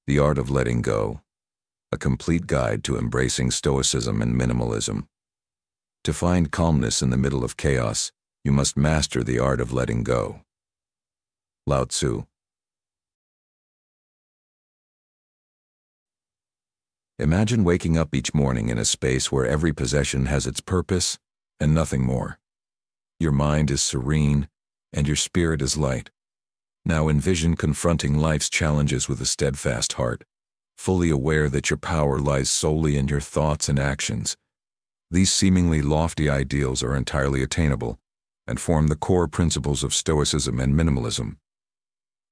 The Art of Letting Go, a complete guide to embracing Stoicism and minimalism. To find calmness in the middle of chaos, you must master the art of letting go. Lao Tzu. Imagine waking up each morning in a space where every possession has its purpose and nothing more. Your mind is serene and your spirit is light. Now envision confronting life's challenges with a steadfast heart, fully aware that your power lies solely in your thoughts and actions. These seemingly lofty ideals are entirely attainable and form the core principles of Stoicism and minimalism.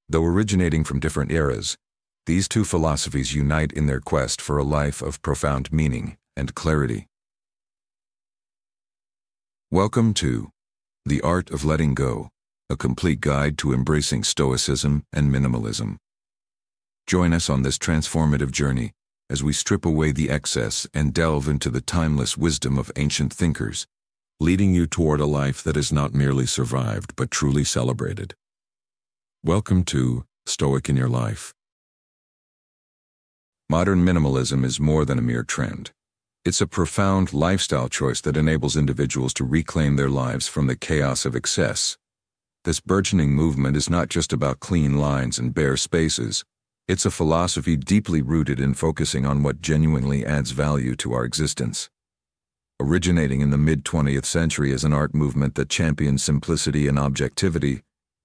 Though originating from different eras, these two philosophies unite in their quest for a life of profound meaning and clarity. Welcome to The Art of Letting Go, a complete guide to embracing Stoicism and minimalism. Join us on this transformative journey as we strip away the excess and delve into the timeless wisdom of ancient thinkers, leading you toward a life that is not merely survived but truly celebrated. Welcome to Stoic in Your Life. Modern minimalism is more than a mere trend. It's a profound lifestyle choice that enables individuals to reclaim their lives from the chaos of excess. This burgeoning movement is not just about clean lines and bare spaces. It's a philosophy deeply rooted in focusing on what genuinely adds value to our existence. Originating in the mid-20th century as an art movement that championed simplicity and objectivity,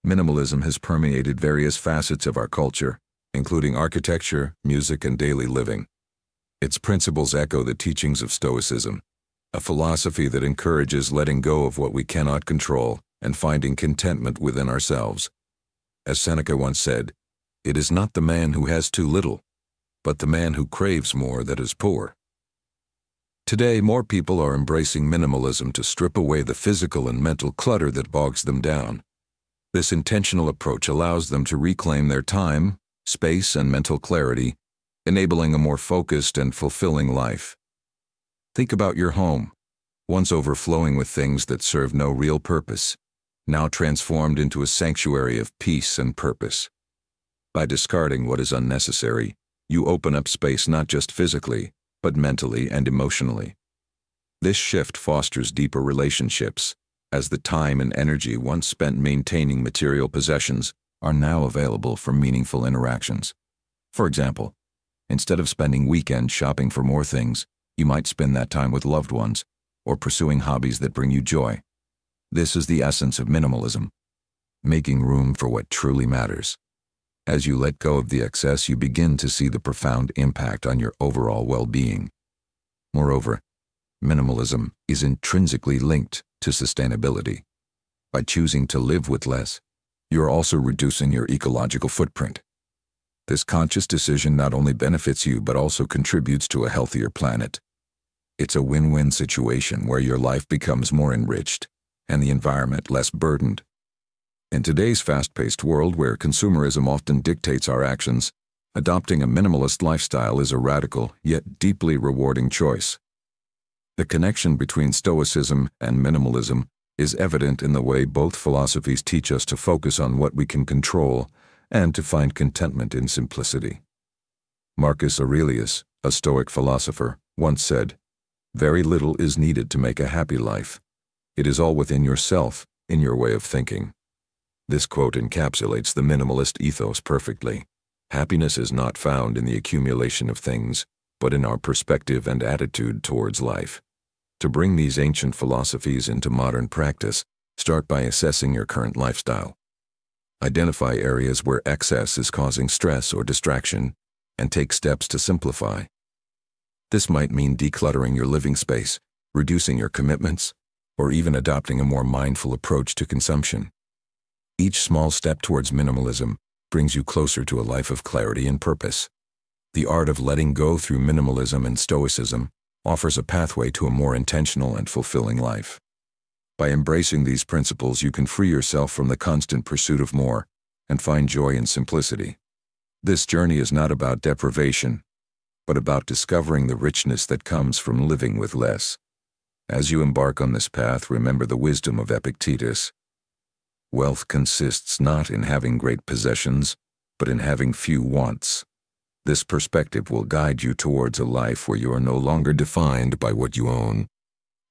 minimalism has permeated various facets of our culture, including architecture, music, and daily living. Its principles echo the teachings of Stoicism, a philosophy that encourages letting go of what we cannot control and finding contentment within ourselves. As Seneca once said, "It is not the man who has too little, but the man who craves more that is poor." Today, more people are embracing minimalism to strip away the physical and mental clutter that bogs them down. This intentional approach allows them to reclaim their time, space, and mental clarity, enabling a more focused and fulfilling life. Think about your home, once overflowing with things that serve no real purpose, now transformed into a sanctuary of peace and purpose. By discarding what is unnecessary, you open up space not just physically, but mentally and emotionally. This shift fosters deeper relationships, as the time and energy once spent maintaining material possessions are now available for meaningful interactions. For example, instead of spending weekends shopping for more things, you might spend that time with loved ones or pursuing hobbies that bring you joy. This is the essence of minimalism, making room for what truly matters. As you let go of the excess, you begin to see the profound impact on your overall well-being. Moreover, minimalism is intrinsically linked to sustainability. By choosing to live with less, you're also reducing your ecological footprint. This conscious decision not only benefits you but also contributes to a healthier planet. It's a win-win situation where your life becomes more enriched and the environment less burdened. In today's fast-paced world where consumerism often dictates our actions, adopting a minimalist lifestyle is a radical yet deeply rewarding choice. The connection between Stoicism and minimalism is evident in the way both philosophies teach us to focus on what we can control and to find contentment in simplicity. Marcus Aurelius, a Stoic philosopher, once said, "Very little is needed to make a happy life. It is all within yourself, in your way of thinking." This quote encapsulates the minimalist ethos perfectly. Happiness is not found in the accumulation of things, but in our perspective and attitude towards life. To bring these ancient philosophies into modern practice, start by assessing your current lifestyle. Identify areas where excess is causing stress or distraction, and take steps to simplify. This might mean decluttering your living space, reducing your commitments, or even adopting a more mindful approach to consumption. Each small step towards minimalism brings you closer to a life of clarity and purpose. The art of letting go through minimalism and Stoicism offers a pathway to a more intentional and fulfilling life. By embracing these principles, you can free yourself from the constant pursuit of more and find joy in simplicity. This journey is not about deprivation, but about discovering the richness that comes from living with less. As you embark on this path, remember the wisdom of Epictetus. Wealth consists not in having great possessions, but in having few wants. This perspective will guide you towards a life where you are no longer defined by what you own,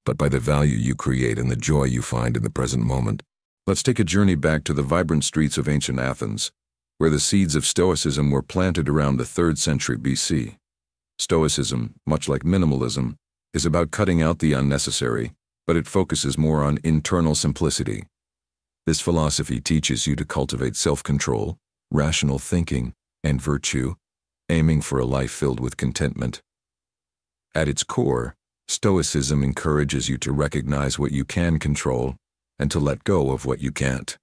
but by the value you create and the joy you find in the present moment. Let's take a journey back to the vibrant streets of ancient Athens, where the seeds of Stoicism were planted around the 3rd century BC. Stoicism, much like minimalism, is about cutting out the unnecessary, but it focuses more on internal simplicity. This philosophy teaches you to cultivate self-control, rational thinking, and virtue, aiming for a life filled with contentment. At its core, Stoicism encourages you to recognize what you can control and to let go of what you can't.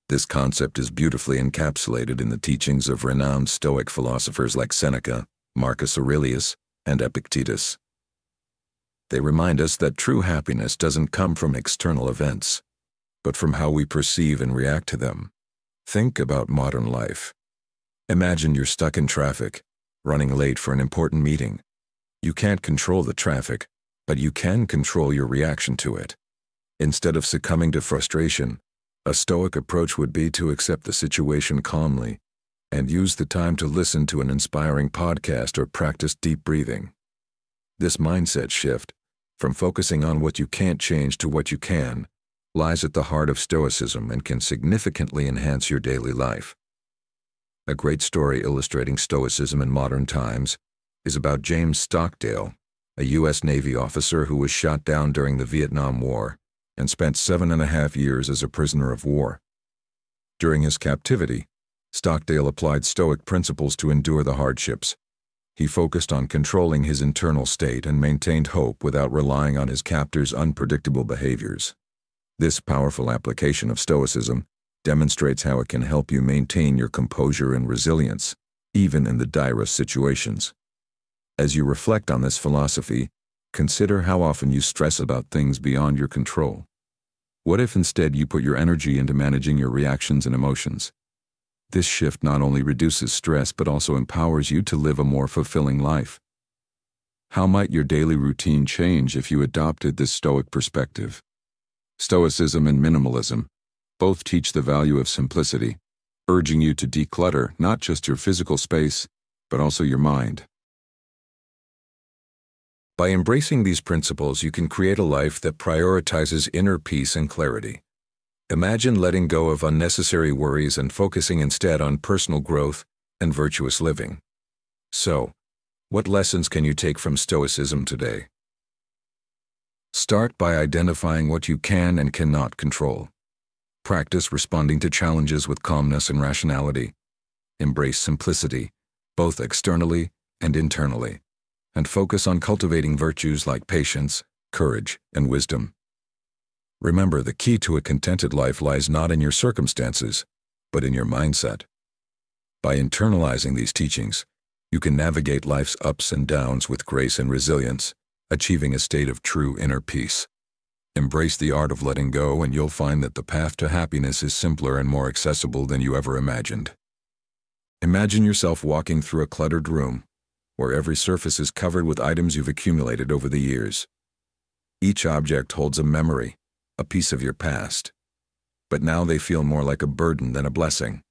This concept is beautifully encapsulated in the teachings of renowned Stoic philosophers like Seneca, Marcus Aurelius, and Epictetus. They remind us that true happiness doesn't come from external events, but from how we perceive and react to them. Think about modern life. Imagine you're stuck in traffic, running late for an important meeting. You can't control the traffic, but you can control your reaction to it. Instead of succumbing to frustration, a Stoic approach would be to accept the situation calmly and use the time to listen to an inspiring podcast or practice deep breathing. This mindset shift, from focusing on what you can't change to what you can, lies at the heart of Stoicism and can significantly enhance your daily life. A great story illustrating Stoicism in modern times is about James Stockdale, a U.S. Navy officer who was shot down during the Vietnam War and spent 7.5 years as a prisoner of war. During his captivity, Stockdale applied Stoic principles to endure the hardships. He focused on controlling his internal state and maintained hope without relying on his captors' unpredictable behaviors. This powerful application of Stoicism demonstrates how it can help you maintain your composure and resilience, even in the direst situations. As you reflect on this philosophy, consider how often you stress about things beyond your control. What if instead you put your energy into managing your reactions and emotions? This shift not only reduces stress but also empowers you to live a more fulfilling life. How might your daily routine change if you adopted this Stoic perspective? Stoicism and minimalism both teach the value of simplicity, urging you to declutter not just your physical space, but also your mind. By embracing these principles, you can create a life that prioritizes inner peace and clarity. Imagine letting go of unnecessary worries and focusing instead on personal growth and virtuous living. So, what lessons can you take from Stoicism today? Start by identifying what you can and cannot control. Practice responding to challenges with calmness and rationality. Embrace simplicity, both externally and internally, and focus on cultivating virtues like patience, courage, and wisdom. Remember, the key to a contented life lies not in your circumstances, but in your mindset. By internalizing these teachings, you can navigate life's ups and downs with grace and resilience, achieving a state of true inner peace. Embrace the art of letting go, and you'll find that the path to happiness is simpler and more accessible than you ever imagined. Imagine yourself walking through a cluttered room, where every surface is covered with items you've accumulated over the years. Each object holds a memory, a piece of your past, but now they feel more like a burden than a blessing.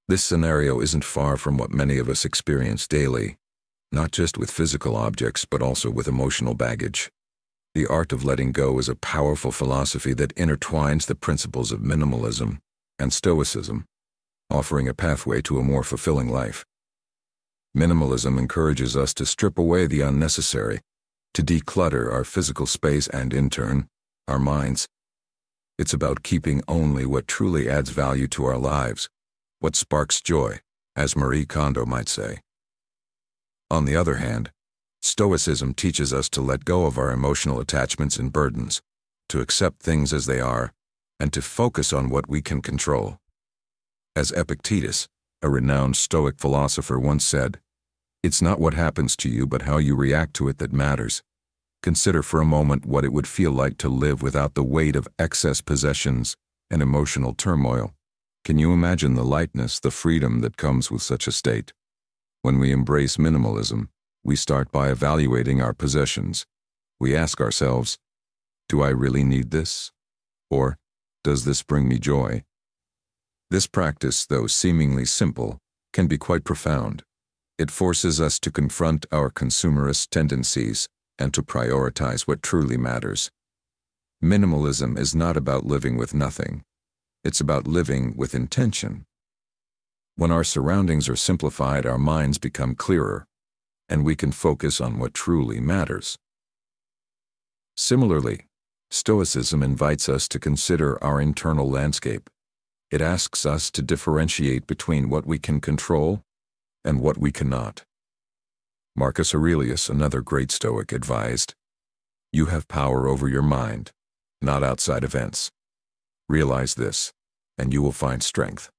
This scenario isn't far from what many of us experience daily, not just with physical objects, but also with emotional baggage. The art of letting go is a powerful philosophy that intertwines the principles of minimalism and Stoicism, offering a pathway to a more fulfilling life. Minimalism encourages us to strip away the unnecessary, to declutter our physical space and, in turn, our minds. It's about keeping only what truly adds value to our lives, what sparks joy, as Marie Kondo might say. On the other hand, Stoicism teaches us to let go of our emotional attachments and burdens, to accept things as they are, and to focus on what we can control. As Epictetus, a renowned Stoic philosopher, once said, "It's not what happens to you, but how you react to it that matters." Consider for a moment what it would feel like to live without the weight of excess possessions and emotional turmoil. Can you imagine the lightness, the freedom that comes with such a state? When we embrace minimalism, we start by evaluating our possessions. We ask ourselves, do I really need this? Or, does this bring me joy? This practice, though seemingly simple, can be quite profound. It forces us to confront our consumerist tendencies and to prioritize what truly matters. Minimalism is not about living with nothing. It's about living with intention. When our surroundings are simplified, our minds become clearer, and we can focus on what truly matters. Similarly, Stoicism invites us to consider our internal landscape. It asks us to differentiate between what we can control and what we cannot. Marcus Aurelius, another great Stoic, advised, "You have power over your mind, not outside events. Realize this, and you will find strength."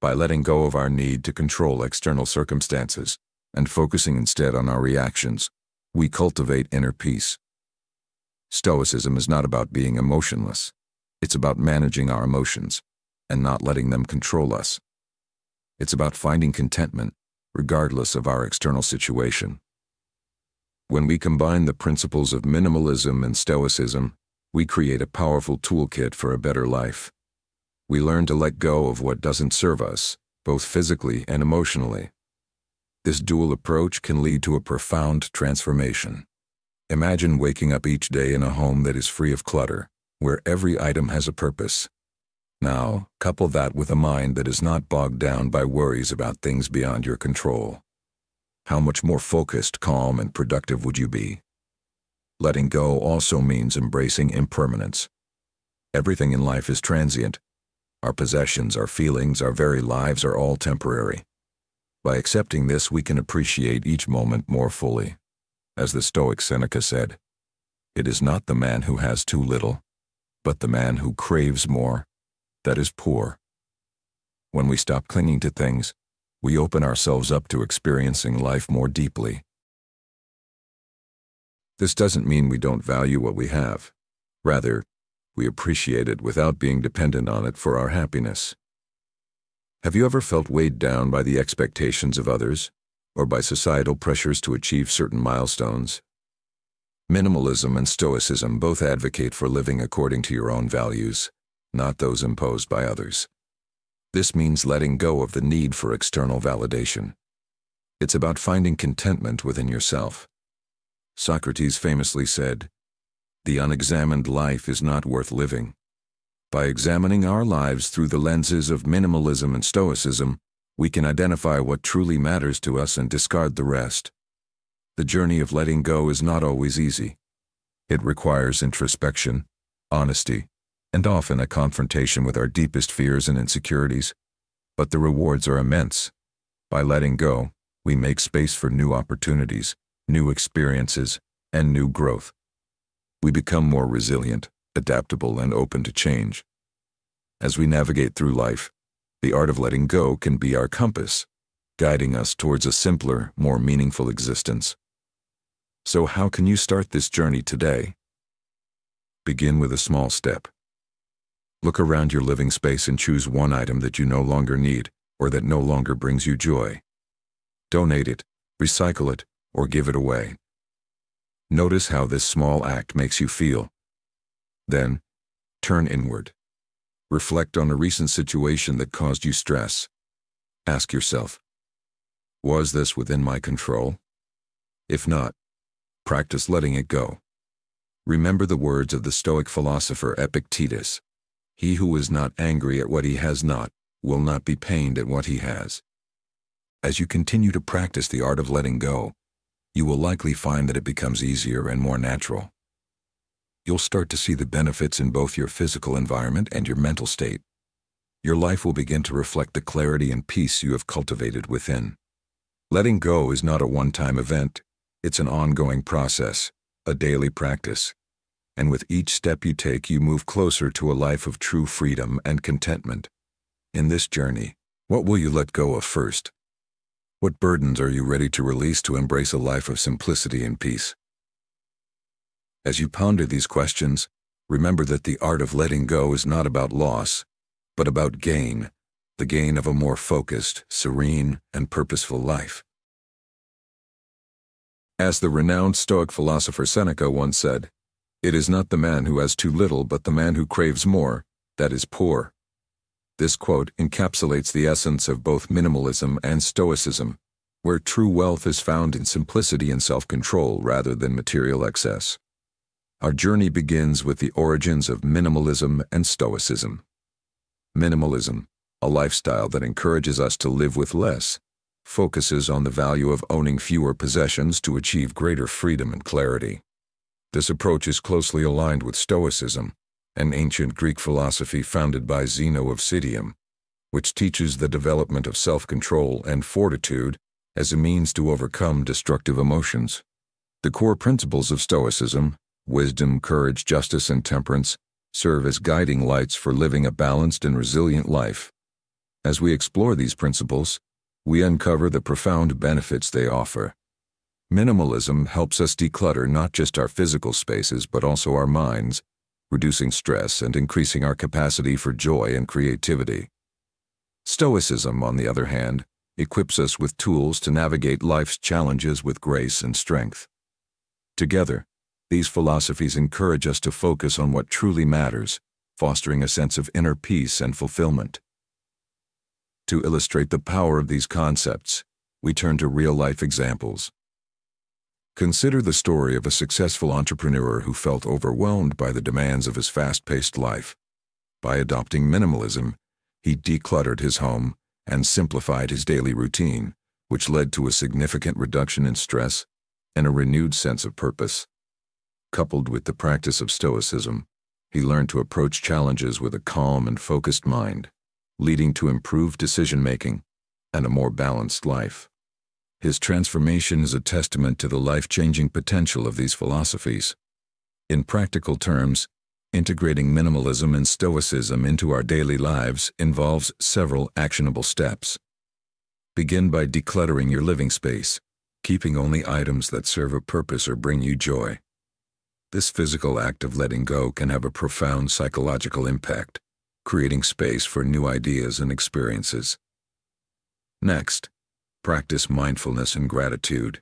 By letting go of our need to control external circumstances and focusing instead on our reactions, we cultivate inner peace. Stoicism is not about being emotionless. It's about managing our emotions and not letting them control us. It's about finding contentment regardless of our external situation. When we combine the principles of minimalism and Stoicism, we create a powerful toolkit for a better life. We learn to let go of what doesn't serve us, both physically and emotionally. This dual approach can lead to a profound transformation. Imagine waking up each day in a home that is free of clutter, where every item has a purpose. Now, couple that with a mind that is not bogged down by worries about things beyond your control. How much more focused, calm, and productive would you be? Letting go also means embracing impermanence. Everything in life is transient. Our possessions, our feelings, our very lives are all temporary. By accepting this, we can appreciate each moment more fully. As the Stoic Seneca said, "It is not the man who has too little, but the man who craves more, that is poor." When we stop clinging to things, we open ourselves up to experiencing life more deeply. This doesn't mean we don't value what we have. Rather, we appreciate it without being dependent on it for our happiness. Have you ever felt weighed down by the expectations of others, or by societal pressures to achieve certain milestones? Minimalism and Stoicism both advocate for living according to your own values, not those imposed by others. This means letting go of the need for external validation. It's about finding contentment within yourself. Socrates famously said, "The unexamined life is not worth living." By examining our lives through the lenses of minimalism and Stoicism, we can identify what truly matters to us and discard the rest. The journey of letting go is not always easy. It requires introspection, honesty, and often a confrontation with our deepest fears and insecurities. But the rewards are immense. By letting go, we make space for new opportunities, new experiences, and new growth. We become more resilient, adaptable, and open to change. As we navigate through life, the art of letting go can be our compass, guiding us towards a simpler, more meaningful existence. So how can you start this journey today? Begin with a small step. Look around your living space and choose one item that you no longer need or that no longer brings you joy. Donate it, recycle it, or give it away. Notice how this small act makes you feel. Then, turn inward. Reflect on a recent situation that caused you stress. Ask yourself, was this within my control? If not, practice letting it go. Remember the words of the Stoic philosopher Epictetus, "He who is not angry at what he has not will not be pained at what he has." As you continue to practice the art of letting go, you will likely find that it becomes easier and more natural. You'll start to see the benefits in both your physical environment and your mental state. Your life will begin to reflect the clarity and peace you have cultivated within. Letting go is not a one-time event. It's an ongoing process, a daily practice. And with each step you take, you move closer to a life of true freedom and contentment. In this journey, what will you let go of first? What burdens are you ready to release to embrace a life of simplicity and peace? As you ponder these questions, remember that the art of letting go is not about loss, but about gain, the gain of a more focused, serene, and purposeful life. As the renowned Stoic philosopher Seneca once said, "It is not the man who has too little, but the man who craves more, that is poor." This quote encapsulates the essence of both minimalism and Stoicism, where true wealth is found in simplicity and self-control rather than material excess. Our journey begins with the origins of minimalism and Stoicism. Minimalism, a lifestyle that encourages us to live with less, focuses on the value of owning fewer possessions to achieve greater freedom and clarity. This approach is closely aligned with Stoicism, an ancient Greek philosophy founded by Zeno of Citium, which teaches the development of self-control and fortitude as a means to overcome destructive emotions. The core principles of Stoicism, wisdom, courage, justice, and temperance, serve as guiding lights for living a balanced and resilient life. As we explore these principles, we uncover the profound benefits they offer. Minimalism helps us declutter not just our physical spaces but also our minds, reducing stress and increasing our capacity for joy and creativity. Stoicism, on the other hand, equips us with tools to navigate life's challenges with grace and strength. Together, these philosophies encourage us to focus on what truly matters, fostering a sense of inner peace and fulfillment. To illustrate the power of these concepts, we turn to real-life examples. Consider the story of a successful entrepreneur who felt overwhelmed by the demands of his fast-paced life. By adopting minimalism, he decluttered his home and simplified his daily routine, which led to a significant reduction in stress and a renewed sense of purpose. Coupled with the practice of Stoicism, he learned to approach challenges with a calm and focused mind, leading to improved decision-making and a more balanced life. His transformation is a testament to the life-changing potential of these philosophies. In practical terms, integrating minimalism and Stoicism into our daily lives involves several actionable steps. Begin by decluttering your living space, keeping only items that serve a purpose or bring you joy. This physical act of letting go can have a profound psychological impact, creating space for new ideas and experiences. Next, practice mindfulness and gratitude,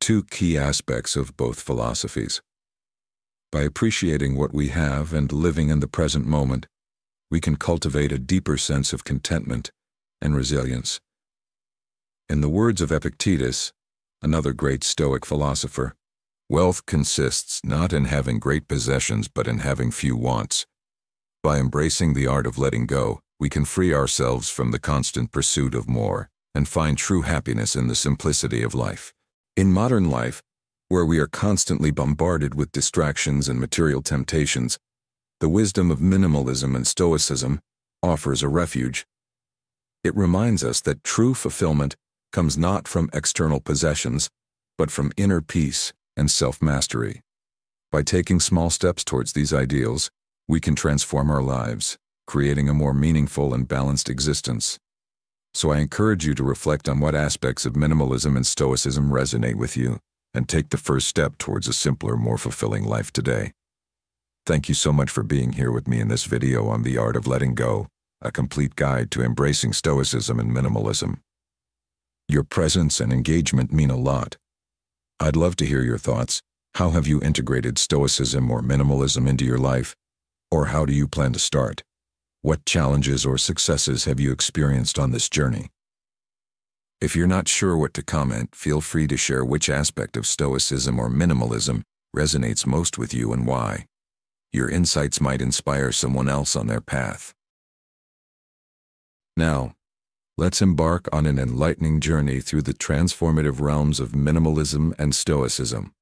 two key aspects of both philosophies. By appreciating what we have and living in the present moment, we can cultivate a deeper sense of contentment and resilience. In the words of Epictetus, another great Stoic philosopher, wealth consists not in having great possessions but in having few wants. By embracing the art of letting go, we can free ourselves from the constant pursuit of more and find true happiness in the simplicity of life. In modern life, where we are constantly bombarded with distractions and material temptations, the wisdom of minimalism and Stoicism offers a refuge. It reminds us that true fulfillment comes not from external possessions, but from inner peace and self-mastery. By taking small steps towards these ideals, we can transform our lives, creating a more meaningful and balanced existence. So I encourage you to reflect on what aspects of minimalism and Stoicism resonate with you, and take the first step towards a simpler, more fulfilling life today. Thank you so much for being here with me in this video on the art of letting go, a complete guide to embracing Stoicism and minimalism. Your presence and engagement mean a lot. I'd love to hear your thoughts. How have you integrated Stoicism or minimalism into your life? Or how do you plan to start? What challenges or successes have you experienced on this journey? If you're not sure what to comment, feel free to share which aspect of Stoicism or minimalism resonates most with you and why. Your insights might inspire someone else on their path. Now, let's embark on an enlightening journey through the transformative realms of minimalism and Stoicism.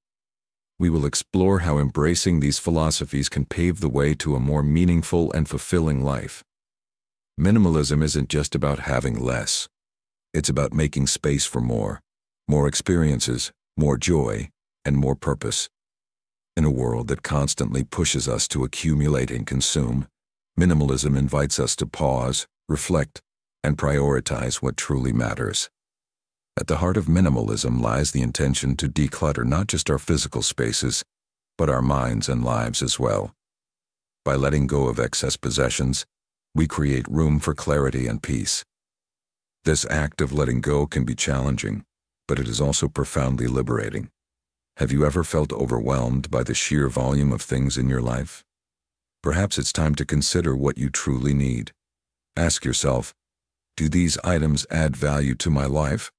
We will explore how embracing these philosophies can pave the way to a more meaningful and fulfilling life. Minimalism isn't just about having less. It's about making space for more experiences, more joy, and more purpose. In a world that constantly pushes us to accumulate and consume, minimalism invites us to pause, reflect, and prioritize what truly matters. At the heart of minimalism lies the intention to declutter not just our physical spaces, but our minds and lives as well. By letting go of excess possessions, we create room for clarity and peace. This act of letting go can be challenging, but it is also profoundly liberating. Have you ever felt overwhelmed by the sheer volume of things in your life? Perhaps it's time to consider what you truly need. Ask yourself, do these items add value to my life?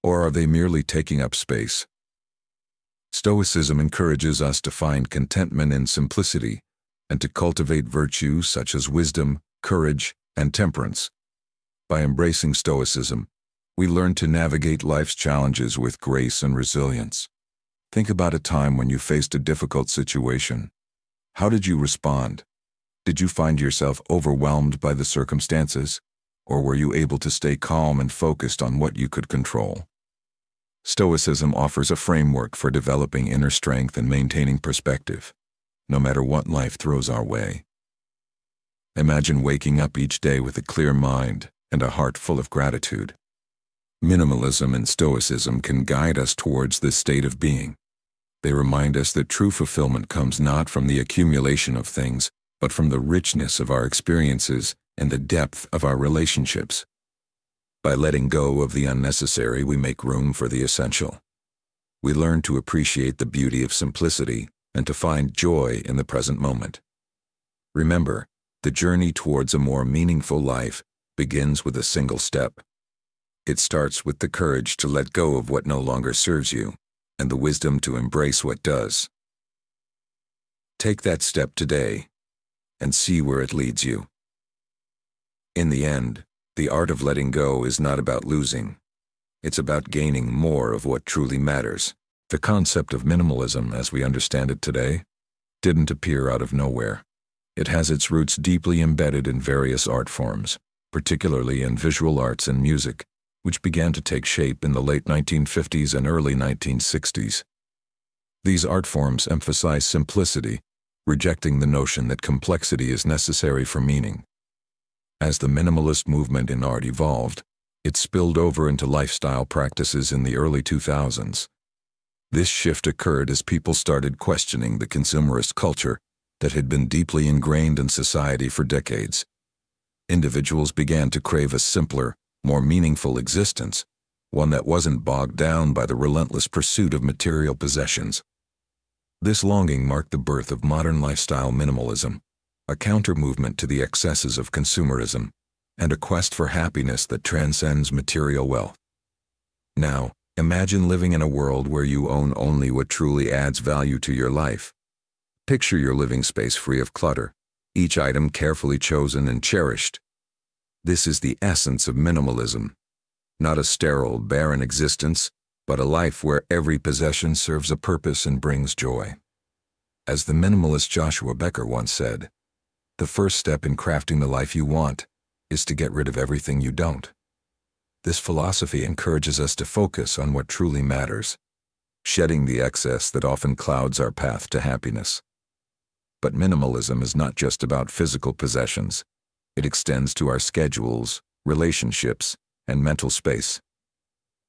Or are they merely taking up space? Stoicism encourages us to find contentment in simplicity and to cultivate virtues such as wisdom, courage, and temperance. By embracing Stoicism, we learn to navigate life's challenges with grace and resilience. Think about a time when you faced a difficult situation. How did you respond? Did you find yourself overwhelmed by the circumstances, or were you able to stay calm and focused on what you could control? Stoicism offers a framework for developing inner strength and maintaining perspective, no matter what life throws our way. Imagine waking up each day with a clear mind and a heart full of gratitude. Minimalism and Stoicism can guide us towards this state of being. They remind us that true fulfillment comes not from the accumulation of things, but from the richness of our experiences and the depth of our relationships. By letting go of the unnecessary, we make room for the essential. We learn to appreciate the beauty of simplicity and to find joy in the present moment. Remember, the journey towards a more meaningful life begins with a single step. It starts with the courage to let go of what no longer serves you, and the wisdom to embrace what does. Take that step today, and see where it leads you. In the end, the art of letting go is not about losing. It's about gaining more of what truly matters. The concept of minimalism, as we understand it today, didn't appear out of nowhere. It has its roots deeply embedded in various art forms, particularly in visual arts and music, which began to take shape in the late 1950s and early 1960s. These art forms emphasize simplicity, rejecting the notion that complexity is necessary for meaning. As the minimalist movement in art evolved, it spilled over into lifestyle practices in the early 2000s. This shift occurred as people started questioning the consumerist culture that had been deeply ingrained in society for decades. Individuals began to crave a simpler, more meaningful existence, one that wasn't bogged down by the relentless pursuit of material possessions. This longing marked the birth of modern lifestyle minimalism, a counter-movement to the excesses of consumerism, and a quest for happiness that transcends material wealth. Now, imagine living in a world where you own only what truly adds value to your life. Picture your living space free of clutter, each item carefully chosen and cherished. This is the essence of minimalism. Not a sterile, barren existence, but a life where every possession serves a purpose and brings joy. As the minimalist Joshua Becker once said, "The first step in crafting the life you want is to get rid of everything you don't." This philosophy encourages us to focus on what truly matters, shedding the excess that often clouds our path to happiness. But minimalism is not just about physical possessions. It extends to our schedules, relationships, and mental space.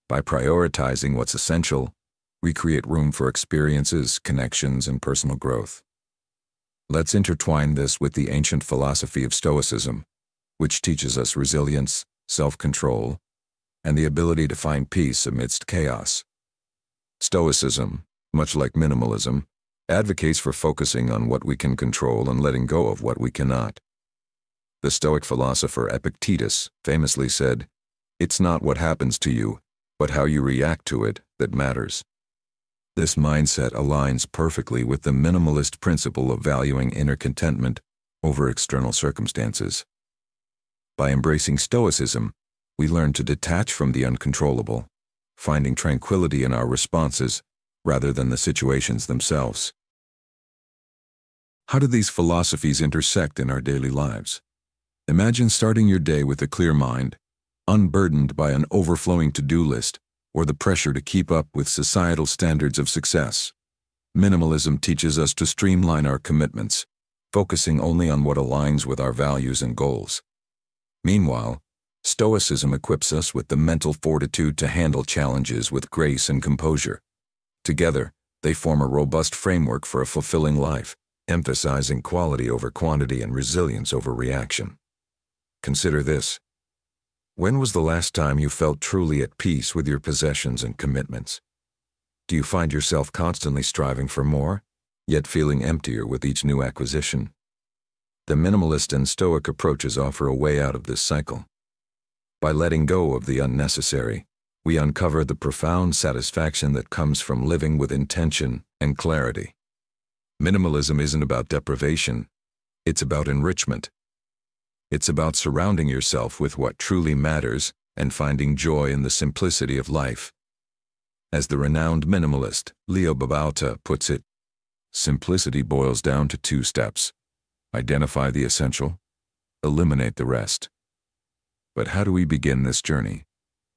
By prioritizing what's essential, we create room for experiences, connections, and personal growth. Let's intertwine this with the ancient philosophy of Stoicism, which teaches us resilience, self-control, and the ability to find peace amidst chaos. Stoicism, much like minimalism, advocates for focusing on what we can control and letting go of what we cannot. The Stoic philosopher Epictetus famously said, "It's not what happens to you, but how you react to it that matters." This mindset aligns perfectly with the minimalist principle of valuing inner contentment over external circumstances. By embracing Stoicism, we learn to detach from the uncontrollable, finding tranquility in our responses rather than the situations themselves. How do these philosophies intersect in our daily lives? Imagine starting your day with a clear mind, unburdened by an overflowing to-do list or the pressure to keep up with societal standards of success. Minimalism teaches us to streamline our commitments, focusing only on what aligns with our values and goals. Meanwhile, Stoicism equips us with the mental fortitude to handle challenges with grace and composure. Together, they form a robust framework for a fulfilling life, emphasizing quality over quantity and resilience over reaction. Consider this. When was the last time you felt truly at peace with your possessions and commitments? Do you find yourself constantly striving for more, yet feeling emptier with each new acquisition? The minimalist and Stoic approaches offer a way out of this cycle. By letting go of the unnecessary, we uncover the profound satisfaction that comes from living with intention and clarity. Minimalism isn't about deprivation, it's about enrichment. It's about surrounding yourself with what truly matters and finding joy in the simplicity of life. As the renowned minimalist Leo Babauta puts it, simplicity boils down to 2 steps. Identify the essential, eliminate the rest. But how do we begin this journey?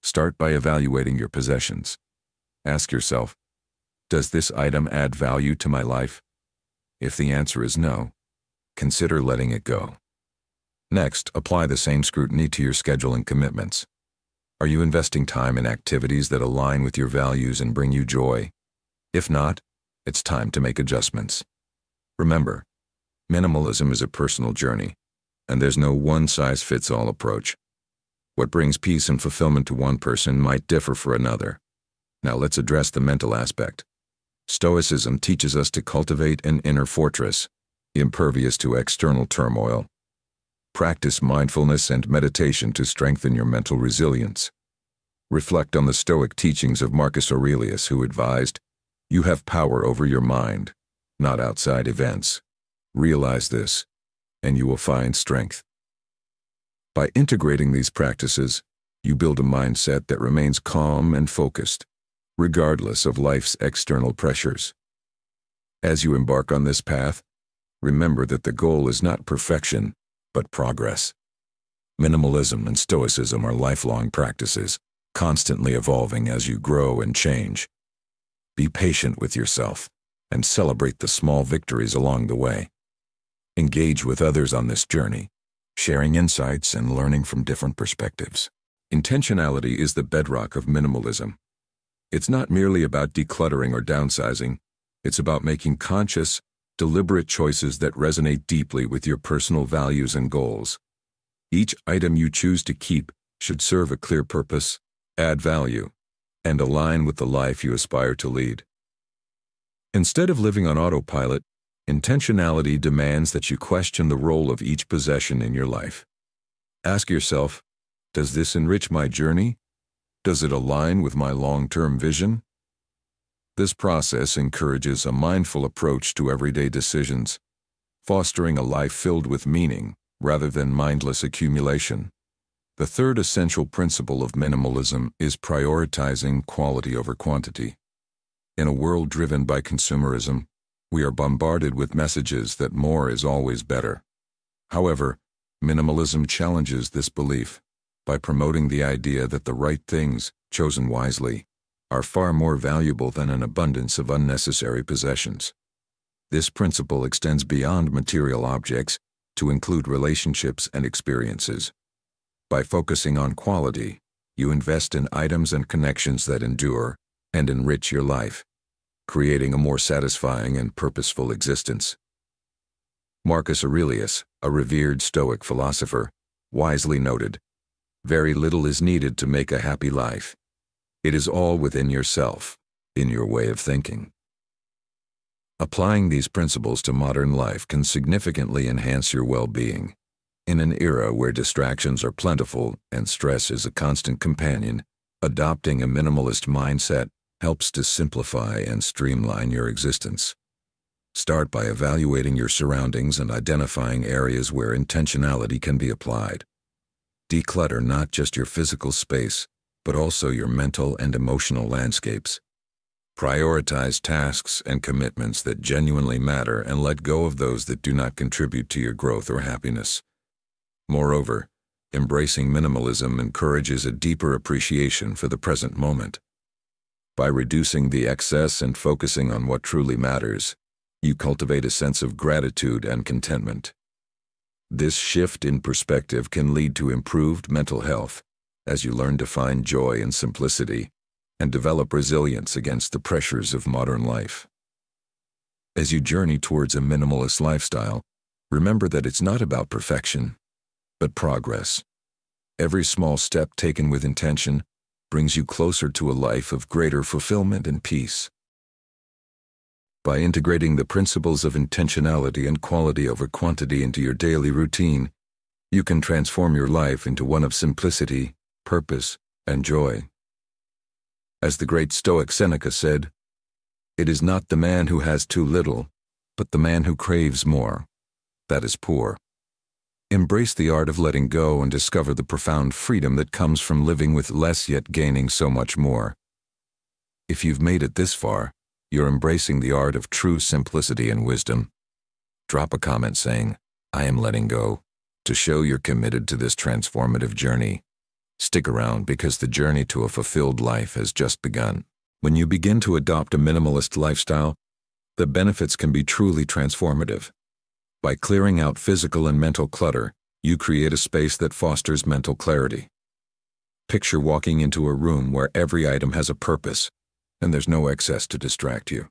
Start by evaluating your possessions. Ask yourself, does this item add value to my life? If the answer is no, consider letting it go. Next, apply the same scrutiny to your schedule and commitments. Are you investing time in activities that align with your values and bring you joy? If not, it's time to make adjustments. Remember, minimalism is a personal journey, and there's no one-size-fits-all approach. What brings peace and fulfillment to one person might differ for another. Now let's address the mental aspect. Stoicism teaches us to cultivate an inner fortress, impervious to external turmoil. Practice mindfulness and meditation to strengthen your mental resilience. Reflect on the Stoic teachings of Marcus Aurelius, who advised, "You have power over your mind, not outside events." Realize this, and you will find strength. By integrating these practices, you build a mindset that remains calm and focused, regardless of life's external pressures. As you embark on this path, remember that the goal is not perfection, but progress. Minimalism and Stoicism are lifelong practices, constantly evolving as you grow and change. Be patient with yourself and celebrate the small victories along the way. Engage with others on this journey, sharing insights and learning from different perspectives. Intentionality is the bedrock of minimalism. It's not merely about decluttering or downsizing, it's about making conscious, deliberate choices that resonate deeply with your personal values and goals. Each item you choose to keep should serve a clear purpose, add value, and align with the life you aspire to lead. Instead of living on autopilot, intentionality demands that you question the role of each possession in your life. Ask yourself, does this enrich my journey? Does it align with my long-term vision? This process encourages a mindful approach to everyday decisions, fostering a life filled with meaning rather than mindless accumulation. The third essential principle of minimalism is prioritizing quality over quantity. In a world driven by consumerism, we are bombarded with messages that more is always better. However, minimalism challenges this belief by promoting the idea that the right things, chosen wisely, are far more valuable than an abundance of unnecessary possessions. This principle extends beyond material objects to include relationships and experiences. By focusing on quality, you invest in items and connections that endure and enrich your life, creating a more satisfying and purposeful existence. Marcus Aurelius, a revered Stoic philosopher, wisely noted, "Very little is needed to make a happy life. It is all within yourself, in your way of thinking." Applying these principles to modern life can significantly enhance your well-being. In an era where distractions are plentiful and stress is a constant companion, adopting a minimalist mindset helps to simplify and streamline your existence. Start by evaluating your surroundings and identifying areas where intentionality can be applied. Declutter not just your physical space, but also your mental and emotional landscapes. Prioritize tasks and commitments that genuinely matter and let go of those that do not contribute to your growth or happiness. Moreover, embracing minimalism encourages a deeper appreciation for the present moment. By reducing the excess and focusing on what truly matters, you cultivate a sense of gratitude and contentment. This shift in perspective can lead to improved mental health as you learn to find joy in simplicity and develop resilience against the pressures of modern life. As you journey towards a minimalist lifestyle, remember that it's not about perfection, but progress. Every small step taken with intention brings you closer to a life of greater fulfillment and peace. By integrating the principles of intentionality and quality over quantity into your daily routine, you can transform your life into one of simplicity, purpose, and joy. As the great Stoic Seneca said, "It is not the man who has too little, but the man who craves more, that is poor." Embrace the art of letting go and discover the profound freedom that comes from living with less yet gaining so much more. If you've made it this far, you're embracing the art of true simplicity and wisdom. Drop a comment saying, "I am letting go," to show you're committed to this transformative journey. Stick around because the journey to a fulfilled life has just begun. When you begin to adopt a minimalist lifestyle, the benefits can be truly transformative. By clearing out physical and mental clutter, you create a space that fosters mental clarity. Picture walking into a room where every item has a purpose, and there's no excess to distract you.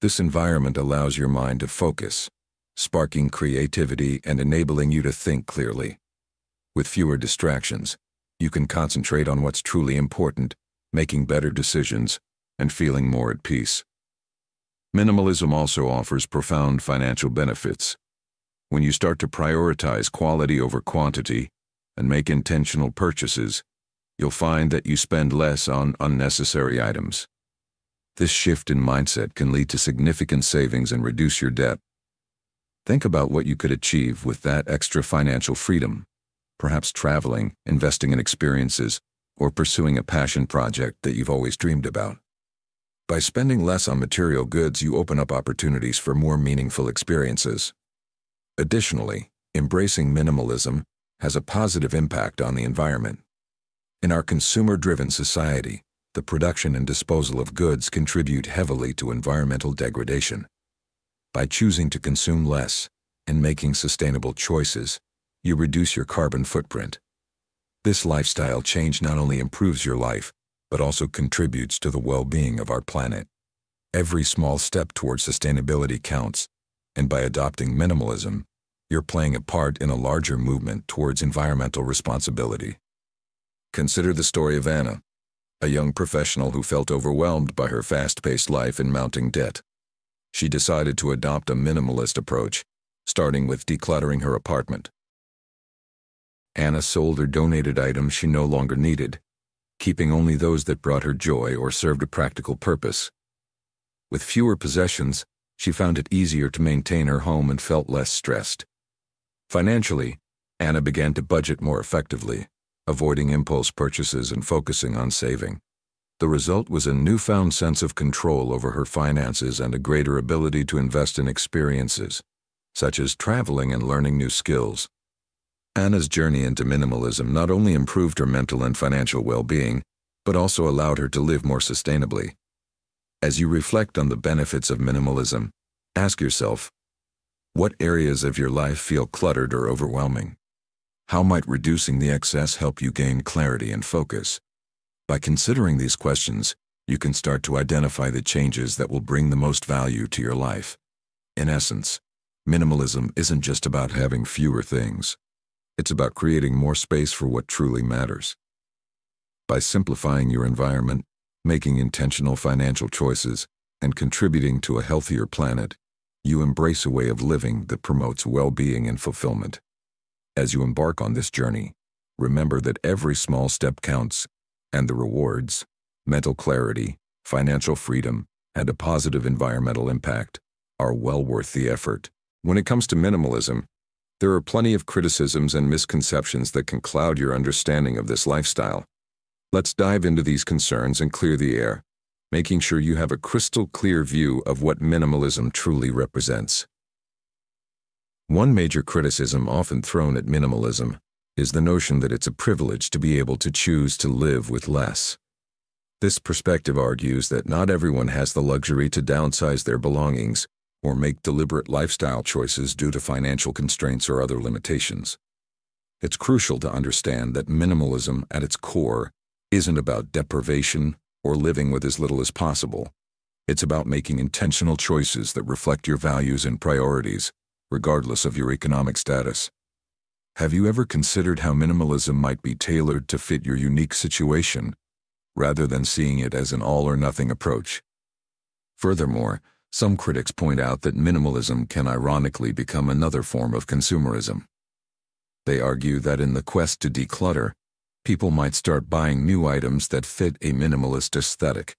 This environment allows your mind to focus, sparking creativity and enabling you to think clearly. With fewer distractions, you can concentrate on what's truly important, making better decisions, and feeling more at peace. Minimalism also offers profound financial benefits. When you start to prioritize quality over quantity and make intentional purchases, you'll find that you spend less on unnecessary items. This shift in mindset can lead to significant savings and reduce your debt. Think about what you could achieve with that extra financial freedom, perhaps traveling, investing in experiences, or pursuing a passion project that you've always dreamed about. By spending less on material goods, you open up opportunities for more meaningful experiences. Additionally, embracing minimalism has a positive impact on the environment. In our consumer-driven society, the production and disposal of goods contribute heavily to environmental degradation. By choosing to consume less and making sustainable choices, you reduce your carbon footprint. This lifestyle change not only improves your life, but also contributes to the well-being of our planet. Every small step towards sustainability counts, and by adopting minimalism, you're playing a part in a larger movement towards environmental responsibility. Consider the story of Anna, a young professional who felt overwhelmed by her fast-paced life and mounting debt. She decided to adopt a minimalist approach, starting with decluttering her apartment. Anna sold or donated items she no longer needed, keeping only those that brought her joy or served a practical purpose. With fewer possessions, she found it easier to maintain her home and felt less stressed. Financially, Anna began to budget more effectively, avoiding impulse purchases and focusing on saving. The result was a newfound sense of control over her finances and a greater ability to invest in experiences, such as traveling and learning new skills. Anna's journey into minimalism not only improved her mental and financial well-being, but also allowed her to live more sustainably. As you reflect on the benefits of minimalism, ask yourself, what areas of your life feel cluttered or overwhelming? How might reducing the excess help you gain clarity and focus? By considering these questions, you can start to identify the changes that will bring the most value to your life. In essence, minimalism isn't just about having fewer things. It's about creating more space for what truly matters. By simplifying your environment, making intentional financial choices, and contributing to a healthier planet, you embrace a way of living that promotes well-being and fulfillment. As you embark on this journey, remember that every small step counts, and the rewards, mental clarity, financial freedom, and a positive environmental impact are well worth the effort. When it comes to minimalism, there are plenty of criticisms and misconceptions that can cloud your understanding of this lifestyle. Let's dive into these concerns and clear the air, making sure you have a crystal clear view of what minimalism truly represents. One major criticism often thrown at minimalism is the notion that it's a privilege to be able to choose to live with less. This perspective argues that not everyone has the luxury to downsize their belongings or make deliberate lifestyle choices due to financial constraints or other limitations. It's crucial to understand that minimalism at its core isn't about deprivation or living with as little as possible. It's about making intentional choices that reflect your values and priorities, regardless of your economic status. Have you ever considered how minimalism might be tailored to fit your unique situation, rather than seeing it as an all-or-nothing approach? Furthermore, some critics point out that minimalism can ironically become another form of consumerism. They argue that in the quest to declutter, People might start buying new items that fit a minimalist aesthetic,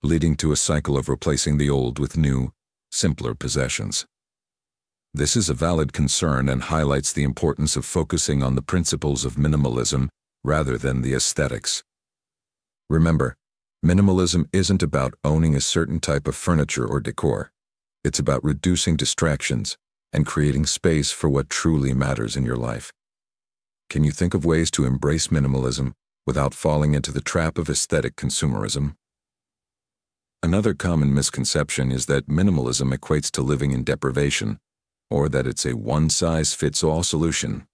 leading to a cycle of replacing the old with new, simpler possessions. This is a valid concern and highlights the importance of focusing on the principles of minimalism rather than the aesthetics. Remember, minimalism isn't about owning a certain type of furniture or decor. It's about reducing distractions and creating space for what truly matters in your life. Can you think of ways to embrace minimalism without falling into the trap of aesthetic consumerism? Another common misconception is that minimalism equates to living in deprivation, or that it's a one-size-fits-all solution.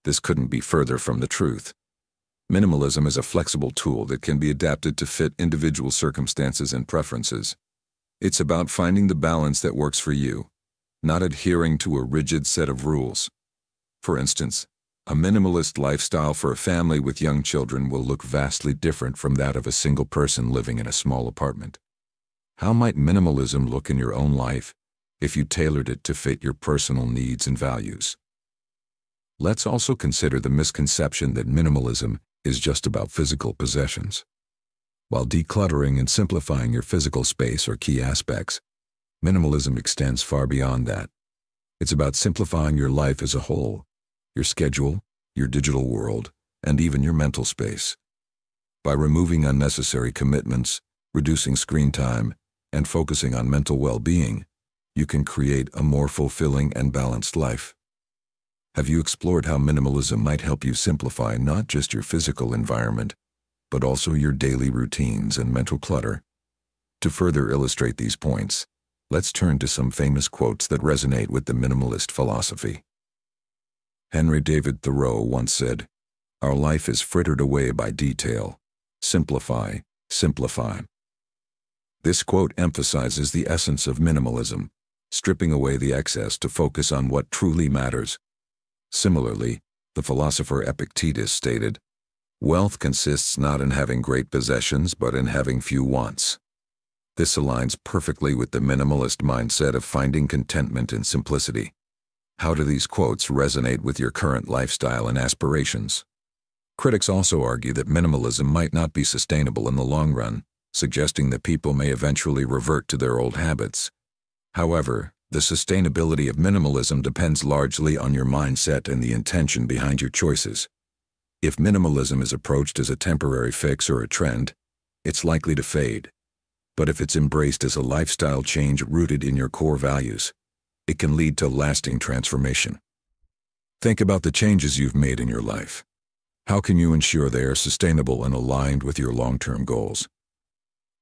This couldn't be further from the truth. Minimalism is a flexible tool that can be adapted to fit individual circumstances and preferences. It's about finding the balance that works for you, not adhering to a rigid set of rules. For instance, a minimalist lifestyle for a family with young children will look vastly different from that of a single person living in a small apartment. How might minimalism look in your own life if you tailored it to fit your personal needs and values? Let's also consider the misconception that minimalism is just about physical possessions. While decluttering and simplifying your physical space are key aspects, minimalism extends far beyond that. It's about simplifying your life as a whole, your schedule, your digital world, and even your mental space. By removing unnecessary commitments, reducing screen time, and focusing on mental well-being, you can create a more fulfilling and balanced life. Have you explored how minimalism might help you simplify not just your physical environment, but also your daily routines and mental clutter? To further illustrate these points, let's turn to some famous quotes that resonate with the minimalist philosophy. Henry David Thoreau once said, "Our life is frittered away by detail. Simplify, simplify." This quote emphasizes the essence of minimalism, stripping away the excess to focus on what truly matters. Similarly, the philosopher Epictetus stated, "Wealth consists not in having great possessions, but in having few wants." This aligns perfectly with the minimalist mindset of finding contentment in simplicity. How do these quotes resonate with your current lifestyle and aspirations? Critics also argue that minimalism might not be sustainable in the long run, suggesting that people may eventually revert to their old habits. However, the sustainability of minimalism depends largely on your mindset and the intention behind your choices. If minimalism is approached as a temporary fix or a trend, it's likely to fade. But if it's embraced as a lifestyle change rooted in your core values, it can lead to lasting transformation. Think about the changes you've made in your life. How can you ensure they are sustainable and aligned with your long-term goals?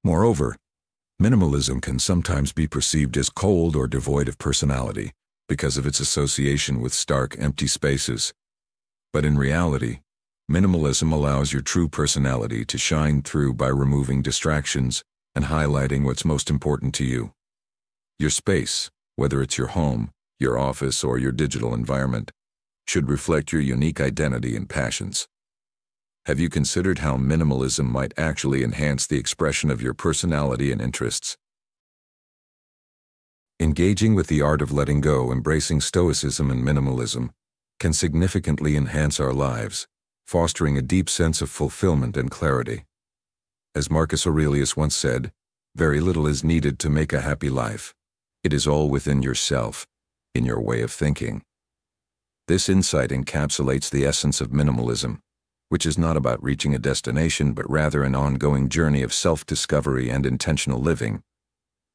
Moreover, minimalism can sometimes be perceived as cold or devoid of personality because of its association with stark, empty spaces. But in reality, minimalism allows your true personality to shine through by removing distractions and highlighting what's most important to you. Your space, whether it's your home, your office, or your digital environment, should reflect your unique identity and passions. Have you considered how minimalism might actually enhance the expression of your personality and interests? Engaging with the art of letting go, embracing Stoicism and minimalism, can significantly enhance our lives, fostering a deep sense of fulfillment and clarity. As Marcus Aurelius once said, "Very little is needed to make a happy life. It is all within yourself, in your way of thinking." This insight encapsulates the essence of minimalism, which is not about reaching a destination but rather an ongoing journey of self-discovery and intentional living.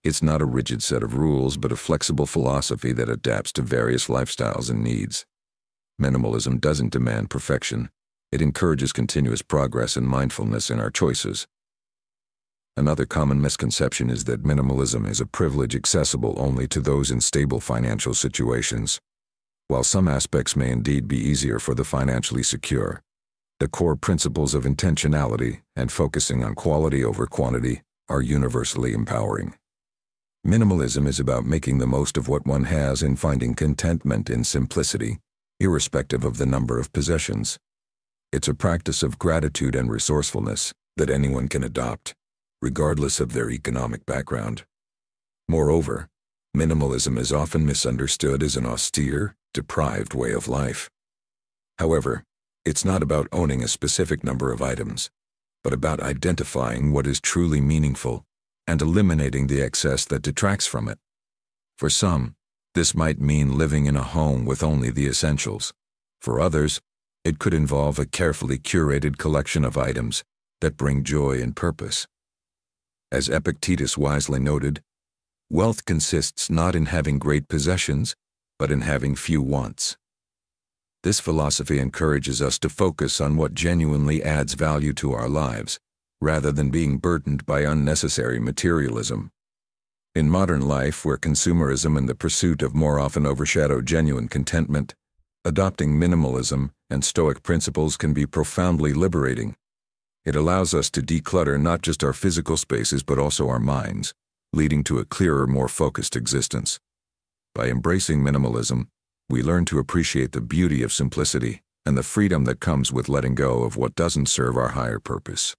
It's not a rigid set of rules but a flexible philosophy that adapts to various lifestyles and needs. Minimalism doesn't demand perfection. It encourages continuous progress and mindfulness in our choices. Another common misconception is that minimalism is a privilege accessible only to those in stable financial situations. While some aspects may indeed be easier for the financially secure, the core principles of intentionality and focusing on quality over quantity are universally empowering. Minimalism is about making the most of what one has and finding contentment in simplicity, irrespective of the number of possessions. It's a practice of gratitude and resourcefulness that anyone can adopt, regardless of their economic background. Moreover, minimalism is often misunderstood as an austere, deprived way of life. However, It's not about owning a specific number of items, but about identifying what is truly meaningful and eliminating the excess that detracts from it. For some, this might mean living in a home with only the essentials. For others, it could involve a carefully curated collection of items that bring joy and purpose. As Epictetus wisely noted, wealth consists not in having great possessions, but in having few wants. This philosophy encourages us to focus on what genuinely adds value to our lives, rather than being burdened by unnecessary materialism. In modern life, where consumerism and the pursuit of more often overshadow genuine contentment, adopting minimalism and Stoic principles can be profoundly liberating. It allows us to declutter not just our physical spaces but also our minds, leading to a clearer, more focused existence. By embracing minimalism, we learn to appreciate the beauty of simplicity and the freedom that comes with letting go of what doesn't serve our higher purpose.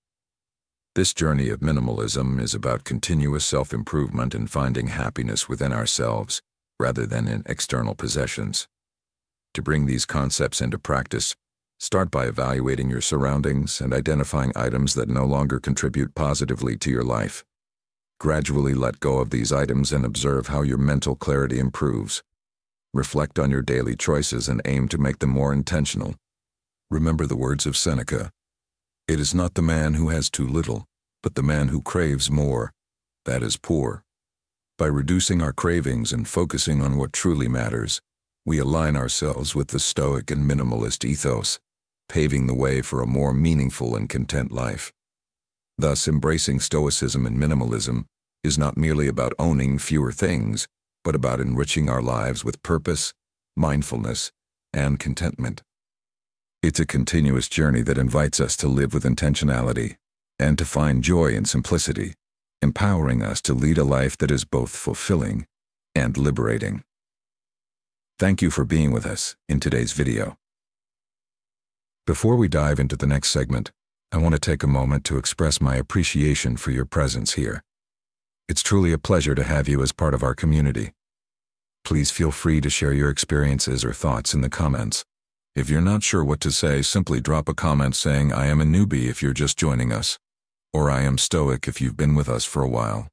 This journey of minimalism is about continuous self-improvement and finding happiness within ourselves, rather than in external possessions. To bring these concepts into practice, start by evaluating your surroundings and identifying items that no longer contribute positively to your life. Gradually let go of these items and observe how your mental clarity improves. Reflect on your daily choices and aim to make them more intentional. Remember the words of Seneca, "It is not the man who has too little, but the man who craves more, that is poor." By reducing our cravings and focusing on what truly matters, we align ourselves with the Stoic and minimalist ethos, paving the way for a more meaningful and content life. Thus, embracing Stoicism and minimalism is not merely about owning fewer things, but about enriching our lives with purpose, mindfulness, and contentment. It's a continuous journey that invites us to live with intentionality and to find joy in simplicity, empowering us to lead a life that is both fulfilling and liberating. Thank you for being with us in today's video. Before we dive into the next segment, I want to take a moment to express my appreciation for your presence here. It's truly a pleasure to have you as part of our community. Please feel free to share your experiences or thoughts in the comments. If you're not sure what to say, simply drop a comment saying, "I am a newbie" if you're just joining us, or "I am Stoic" if you've been with us for a while.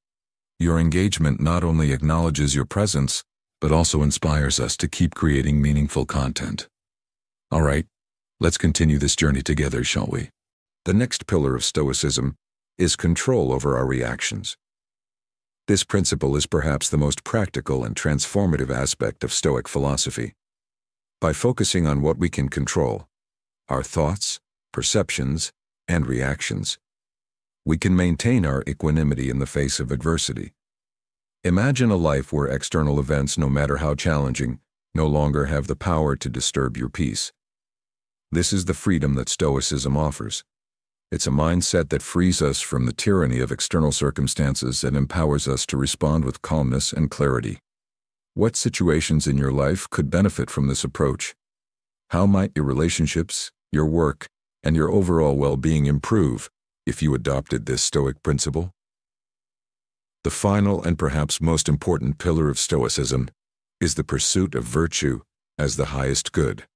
Your engagement not only acknowledges your presence, but also inspires us to keep creating meaningful content. All right, let's continue this journey together, shall we? The next pillar of Stoicism is control over our reactions. This principle is perhaps the most practical and transformative aspect of Stoic philosophy. By focusing on what we can control, our thoughts, perceptions, and reactions, we can maintain our equanimity in the face of adversity. Imagine a life where external events, no matter how challenging, no longer have the power to disturb your peace. This is the freedom that Stoicism offers. It's a mindset that frees us from the tyranny of external circumstances and empowers us to respond with calmness and clarity. What situations in your life could benefit from this approach? How might your relationships, your work, and your overall well-being improve if you adopted this Stoic principle? The final and perhaps most important pillar of Stoicism is the pursuit of virtue as the highest good.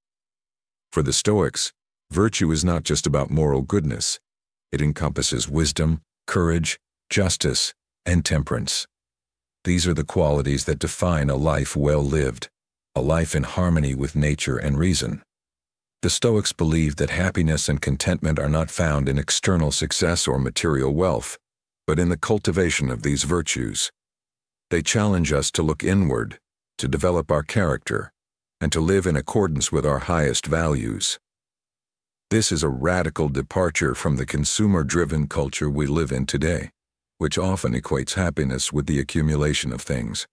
For the Stoics, virtue is not just about moral goodness. It encompasses wisdom, courage, justice, and temperance. These are the qualities that define a life well lived, a life in harmony with nature and reason. The Stoics believe that happiness and contentment are not found in external success or material wealth, but in the cultivation of these virtues. They challenge us to look inward, to develop our character, and to live in accordance with our highest values. This is a radical departure from the consumer-driven culture we live in today, which often equates happiness with the accumulation of things.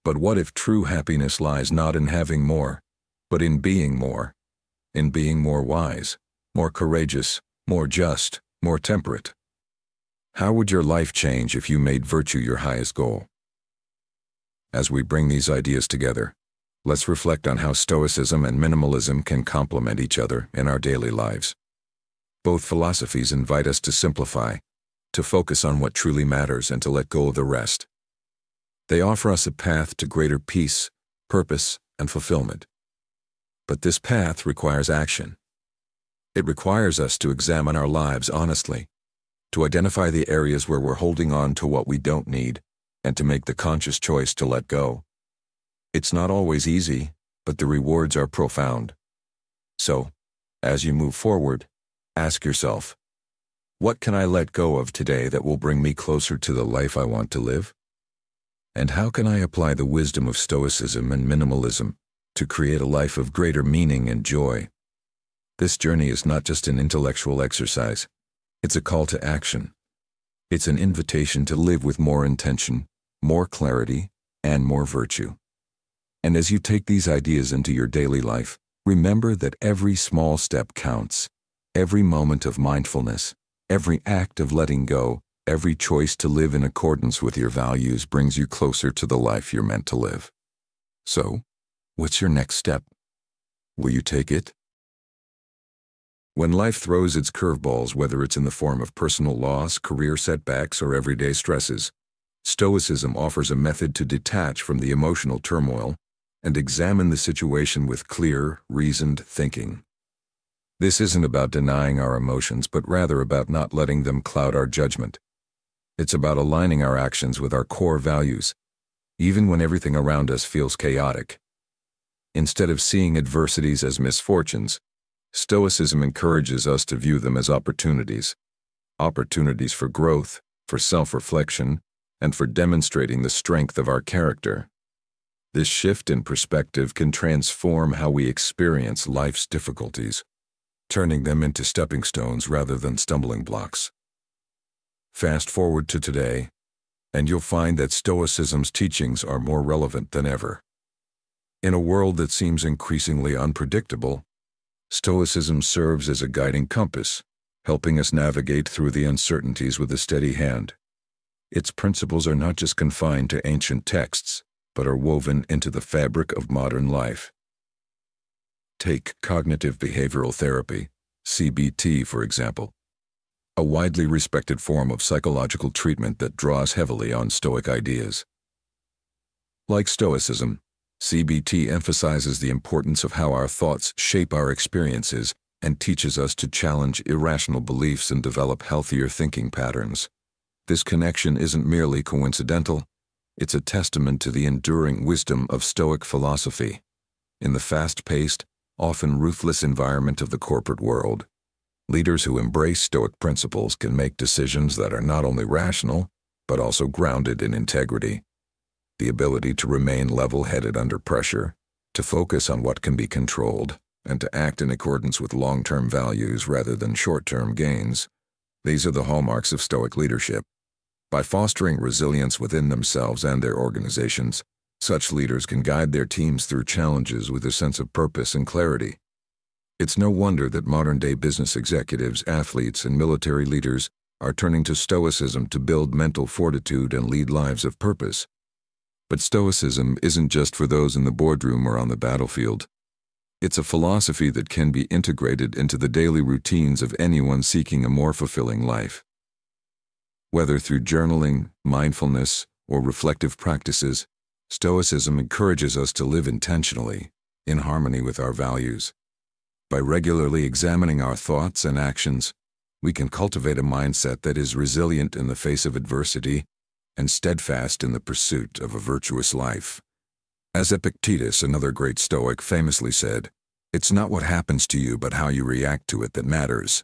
But what if true happiness lies not in having more, but in being more wise, more courageous, more just, more temperate? How would your life change if you made virtue your highest goal? As we bring these ideas together, let's reflect on how Stoicism and minimalism can complement each other in our daily lives. Both philosophies invite us to simplify, to focus on what truly matters, and to let go of the rest. They offer us a path to greater peace, purpose, and fulfillment. But this path requires action. It requires us to examine our lives honestly, to identify the areas where we're holding on to what we don't need, and to make the conscious choice to let go. It's not always easy, but the rewards are profound. So, as you move forward, ask yourself, what can I let go of today that will bring me closer to the life I want to live? And how can I apply the wisdom of Stoicism and minimalism to create a life of greater meaning and joy? This journey is not just an intellectual exercise. It's a call to action. It's an invitation to live with more intention, more clarity, and more virtue. And as you take these ideas into your daily life, remember that every small step counts. Every moment of mindfulness, every act of letting go, every choice to live in accordance with your values brings you closer to the life you're meant to live. So, what's your next step? Will you take it? When life throws its curveballs, whether it's in the form of personal loss, career setbacks, or everyday stresses, Stoicism offers a method to detach from the emotional turmoil and examine the situation with clear, reasoned thinking. This isn't about denying our emotions, but rather about not letting them cloud our judgment. It's about aligning our actions with our core values, even when everything around us feels chaotic. Instead of seeing adversities as misfortunes, Stoicism encourages us to view them as opportunities. Opportunities for growth, for self-reflection, and for demonstrating the strength of our character. This shift in perspective can transform how we experience life's difficulties, turning them into stepping stones rather than stumbling blocks. Fast forward to today, and you'll find that Stoicism's teachings are more relevant than ever. In a world that seems increasingly unpredictable, Stoicism serves as a guiding compass, helping us navigate through the uncertainties with a steady hand. Its principles are not just confined to ancient texts, but are woven into the fabric of modern life. Take cognitive behavioral therapy, CBT, for example, a widely respected form of psychological treatment that draws heavily on Stoic ideas. Like Stoicism, CBT emphasizes the importance of how our thoughts shape our experiences and teaches us to challenge irrational beliefs and develop healthier thinking patterns. This connection isn't merely coincidental, it's a testament to the enduring wisdom of Stoic philosophy. In the fast-paced, often ruthless environment of the corporate world, leaders who embrace Stoic principles can make decisions that are not only rational, but also grounded in integrity. The ability to remain level-headed under pressure, to focus on what can be controlled, and to act in accordance with long-term values rather than short-term gains. These are the hallmarks of Stoic leadership. By fostering resilience within themselves and their organizations, such leaders can guide their teams through challenges with a sense of purpose and clarity. It's no wonder that modern-day business executives, athletes, and military leaders are turning to Stoicism to build mental fortitude and lead lives of purpose. But Stoicism isn't just for those in the boardroom or on the battlefield. It's a philosophy that can be integrated into the daily routines of anyone seeking a more fulfilling life. Whether through journaling, mindfulness, or reflective practices, Stoicism encourages us to live intentionally, in harmony with our values. By regularly examining our thoughts and actions, we can cultivate a mindset that is resilient in the face of adversity and steadfast in the pursuit of a virtuous life. As Epictetus, another great Stoic, famously said, "It's not what happens to you but how you react to it that matters."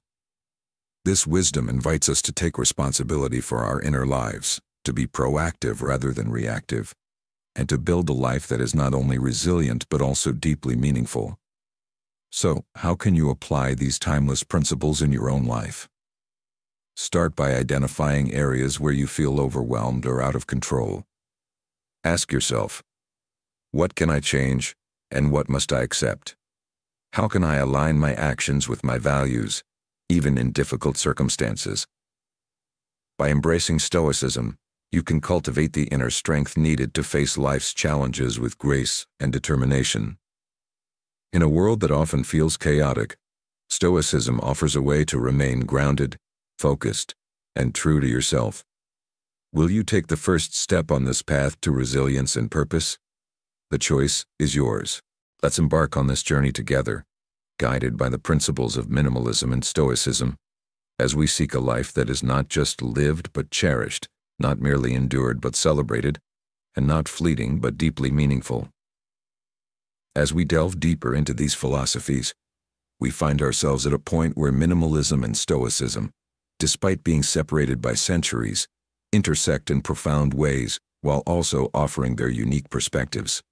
This wisdom invites us to take responsibility for our inner lives, to be proactive rather than reactive, and to build a life that is not only resilient but also deeply meaningful. So, how can you apply these timeless principles in your own life? Start by identifying areas where you feel overwhelmed or out of control. Ask yourself, what can I change, and what must I accept? How can I align my actions with my values, even in difficult circumstances? By embracing Stoicism, you can cultivate the inner strength needed to face life's challenges with grace and determination. In a world that often feels chaotic, Stoicism offers a way to remain grounded, focused, and true to yourself. Will you take the first step on this path to resilience and purpose? The choice is yours. Let's embark on this journey together, guided by the principles of minimalism and Stoicism, as we seek a life that is not just lived but cherished, not merely endured but celebrated, and not fleeting but deeply meaningful. As we delve deeper into these philosophies, we find ourselves at a point where minimalism and Stoicism, despite being separated by centuries, intersect in profound ways while also offering their unique perspectives.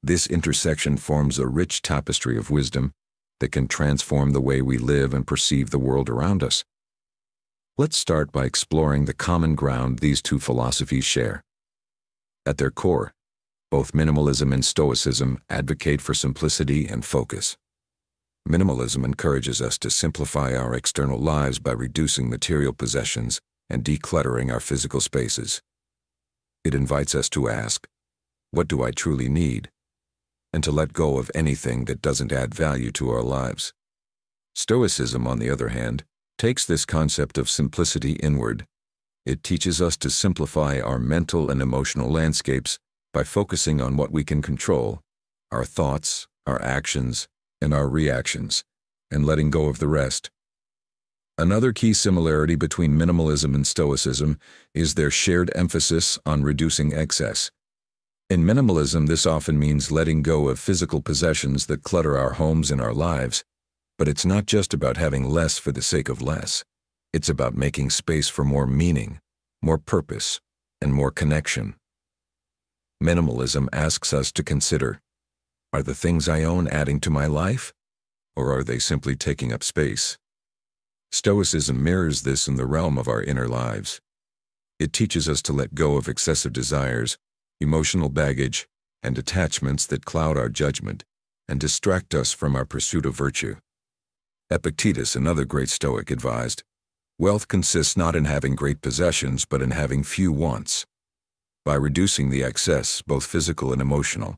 This intersection forms a rich tapestry of wisdom that can transform the way we live and perceive the world around us. Let's start by exploring the common ground these two philosophies share. At their core, both minimalism and Stoicism advocate for simplicity and focus. Minimalism encourages us to simplify our external lives by reducing material possessions and decluttering our physical spaces. It invites us to ask, what do I truly need? And to let go of anything that doesn't add value to our lives. Stoicism, on the other hand, takes this concept of simplicity inward. It teaches us to simplify our mental and emotional landscapes by focusing on what we can control, our thoughts, our actions, and our reactions, and letting go of the rest. Another key similarity between minimalism and Stoicism is their shared emphasis on reducing excess. In minimalism, this often means letting go of physical possessions that clutter our homes and our lives, but it's not just about having less for the sake of less. It's about making space for more meaning, more purpose, and more connection. Minimalism asks us to consider, are the things I own adding to my life, or are they simply taking up space? Stoicism mirrors this in the realm of our inner lives. It teaches us to let go of excessive desires, emotional baggage, and attachments that cloud our judgment and distract us from our pursuit of virtue. Epictetus, another great Stoic, advised, wealth consists not in having great possessions, but in having few wants. By reducing the excess, both physical and emotional,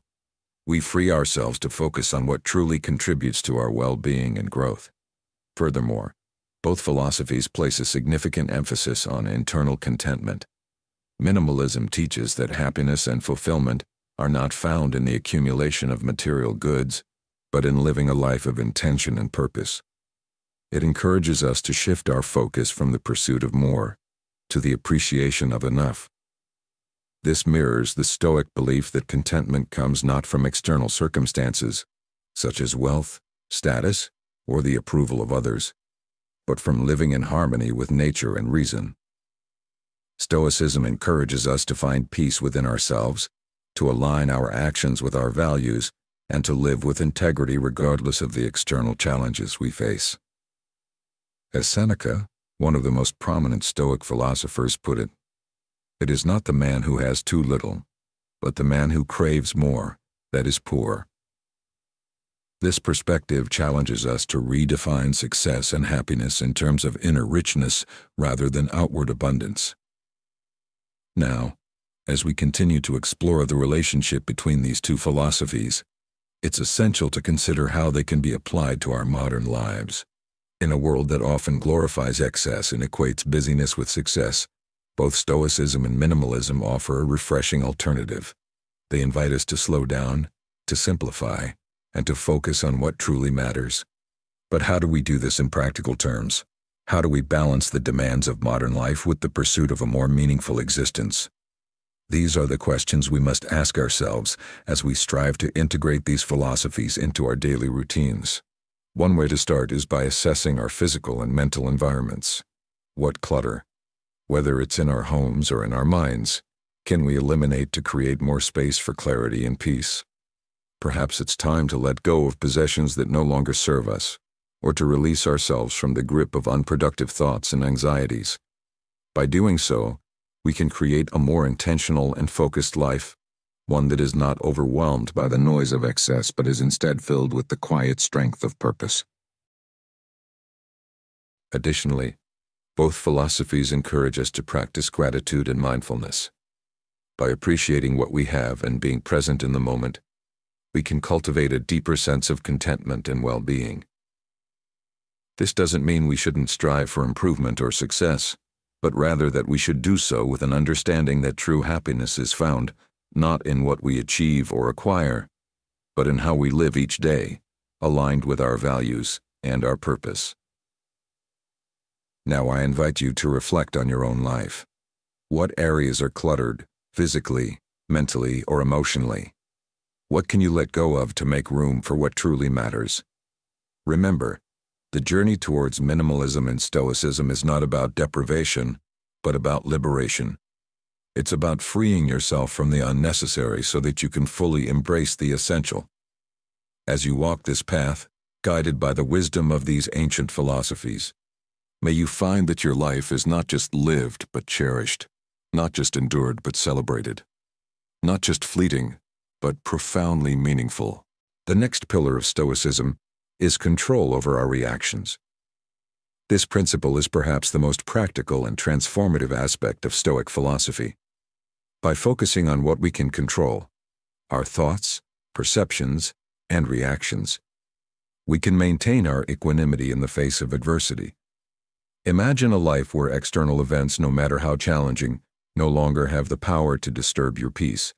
we free ourselves to focus on what truly contributes to our well-being and growth. Furthermore, both philosophies place a significant emphasis on internal contentment. Minimalism teaches that happiness and fulfillment are not found in the accumulation of material goods, but in living a life of intention and purpose. It encourages us to shift our focus from the pursuit of more to the appreciation of enough. This mirrors the Stoic belief that contentment comes not from external circumstances, such as wealth, status, or the approval of others, but from living in harmony with nature and reason. Stoicism encourages us to find peace within ourselves, to align our actions with our values, and to live with integrity regardless of the external challenges we face. As Seneca, one of the most prominent Stoic philosophers, put it, it is not the man who has too little, but the man who craves more that is poor. This perspective challenges us to redefine success and happiness in terms of inner richness rather than outward abundance. Now, as we continue to explore the relationship between these two philosophies, it's essential to consider how they can be applied to our modern lives. In a world that often glorifies excess and equates busyness with success, both Stoicism and minimalism offer a refreshing alternative. They invite us to slow down, to simplify, and to focus on what truly matters. But how do we do this in practical terms? How do we balance the demands of modern life with the pursuit of a more meaningful existence? These are the questions we must ask ourselves as we strive to integrate these philosophies into our daily routines. One way to start is by assessing our physical and mental environments. What clutter, whether it's in our homes or in our minds, can we eliminate to create more space for clarity and peace? Perhaps it's time to let go of possessions that no longer serve us, or to release ourselves from the grip of unproductive thoughts and anxieties. By doing so, we can create a more intentional and focused life, one that is not overwhelmed by the noise of excess but is instead filled with the quiet strength of purpose. Additionally, both philosophies encourage us to practice gratitude and mindfulness. By appreciating what we have and being present in the moment, we can cultivate a deeper sense of contentment and well-being. This doesn't mean we shouldn't strive for improvement or success, but rather that we should do so with an understanding that true happiness is found not in what we achieve or acquire, but in how we live each day, aligned with our values and our purpose. Now I invite you to reflect on your own life. What areas are cluttered, physically, mentally, or emotionally? What can you let go of to make room for what truly matters? Remember, the journey towards minimalism and Stoicism is not about deprivation, but about liberation. It's about freeing yourself from the unnecessary so that you can fully embrace the essential. As you walk this path, guided by the wisdom of these ancient philosophies, may you find that your life is not just lived but cherished, not just endured but celebrated, not just fleeting but profoundly meaningful. The next pillar of Stoicism is control over our reactions. This principle is perhaps the most practical and transformative aspect of Stoic philosophy. By focusing on what we can control, our thoughts, perceptions, and reactions, we can maintain our equanimity in the face of adversity. Imagine a life where external events, no matter how challenging, no longer have the power to disturb your peace.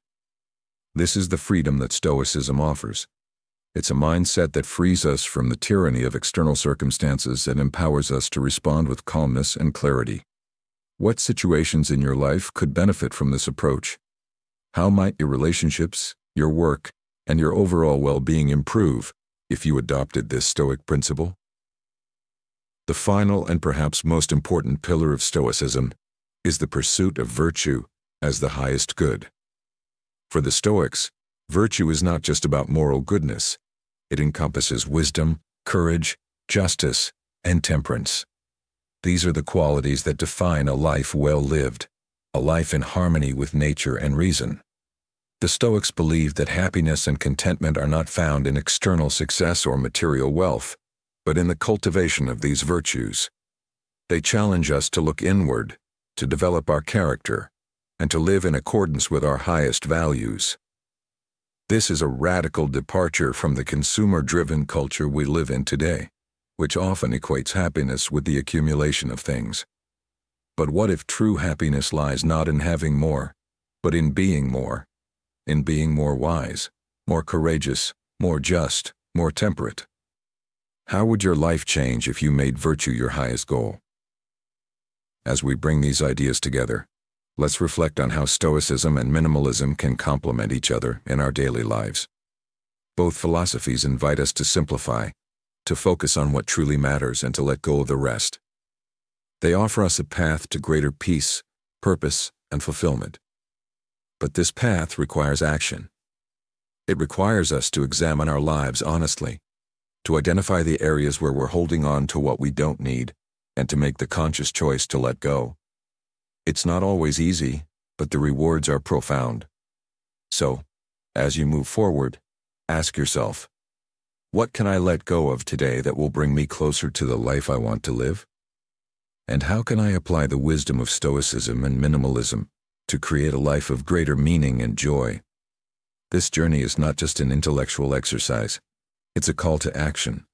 This is the freedom that Stoicism offers. It's a mindset that frees us from the tyranny of external circumstances and empowers us to respond with calmness and clarity. What situations in your life could benefit from this approach? How might your relationships, your work, and your overall well-being improve if you adopted this Stoic principle? The final and perhaps most important pillar of Stoicism is the pursuit of virtue as the highest good. For the Stoics, virtue is not just about moral goodness. It encompasses wisdom, courage, justice, and temperance. These are the qualities that define a life well lived, a life in harmony with nature and reason. The Stoics believe that happiness and contentment are not found in external success or material wealth, but in the cultivation of these virtues. They challenge us to look inward, to develop our character, and to live in accordance with our highest values. This is a radical departure from the consumer-driven culture we live in today, which often equates happiness with the accumulation of things. But what if true happiness lies not in having more, but in being more wise, more courageous, more just, more temperate? How would your life change if you made virtue your highest goal? As we bring these ideas together, let's reflect on how Stoicism and minimalism can complement each other in our daily lives. Both philosophies invite us to simplify, to focus on what truly matters, and to let go of the rest. They offer us a path to greater peace, purpose, and fulfillment. But this path requires action. It requires us to examine our lives honestly, to identify the areas where we're holding on to what we don't need, and to make the conscious choice to let go. It's not always easy, but the rewards are profound. So, as you move forward, ask yourself, what can I let go of today that will bring me closer to the life I want to live? And how can I apply the wisdom of Stoicism and minimalism to create a life of greater meaning and joy? This journey is not just an intellectual exercise. It's a call to action.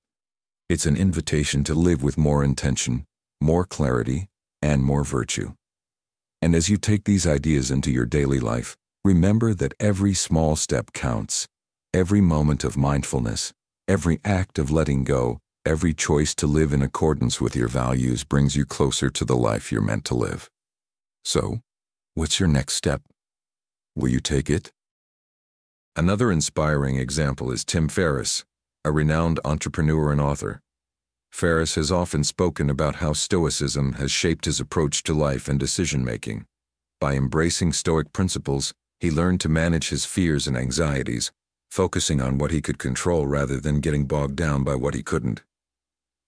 It's an invitation to live with more intention, more clarity, and more virtue. And as you take these ideas into your daily life, remember that every small step counts. Every moment of mindfulness, every act of letting go, every choice to live in accordance with your values brings you closer to the life you're meant to live. So, what's your next step? Will you take it? Another inspiring example is Tim Ferriss, a renowned entrepreneur and author. Ferriss has often spoken about how Stoicism has shaped his approach to life and decision-making. By embracing Stoic principles, he learned to manage his fears and anxieties, focusing on what he could control rather than getting bogged down by what he couldn't.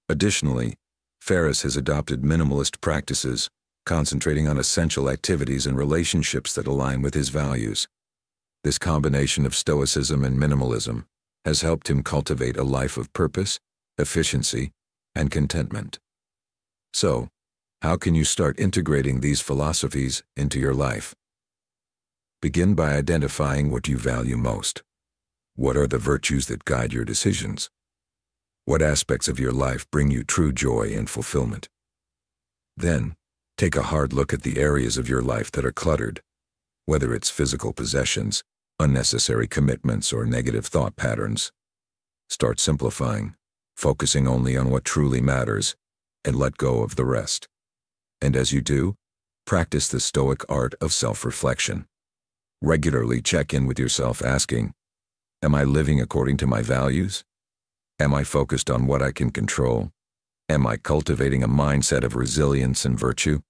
Additionally, Ferriss has adopted minimalist practices, concentrating on essential activities and relationships that align with his values. This combination of Stoicism and minimalism has helped him cultivate a life of purpose, efficiency, and contentment. So, how can you start integrating these philosophies into your life? Begin by identifying what you value most. What are the virtues that guide your decisions? What aspects of your life bring you true joy and fulfillment? Then, take a hard look at the areas of your life that are cluttered, whether it's physical possessions, unnecessary commitments, or negative thought patterns. Start simplifying, focusing only on what truly matters, and let go of the rest. And as you do, practice the Stoic art of self-reflection. Regularly check in with yourself asking, am I living according to my values? Am I focused on what I can control? Am I cultivating a mindset of resilience and virtue?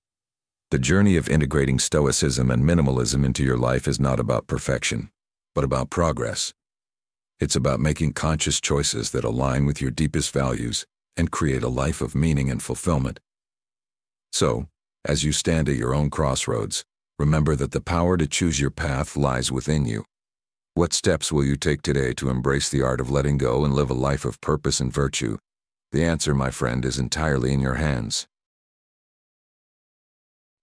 The journey of integrating Stoicism and minimalism into your life is not about perfection, but about progress. It's about making conscious choices that align with your deepest values and create a life of meaning and fulfillment. So, as you stand at your own crossroads, remember that the power to choose your path lies within you. What steps will you take today to embrace the art of letting go and live a life of purpose and virtue? The answer, my friend, is entirely in your hands.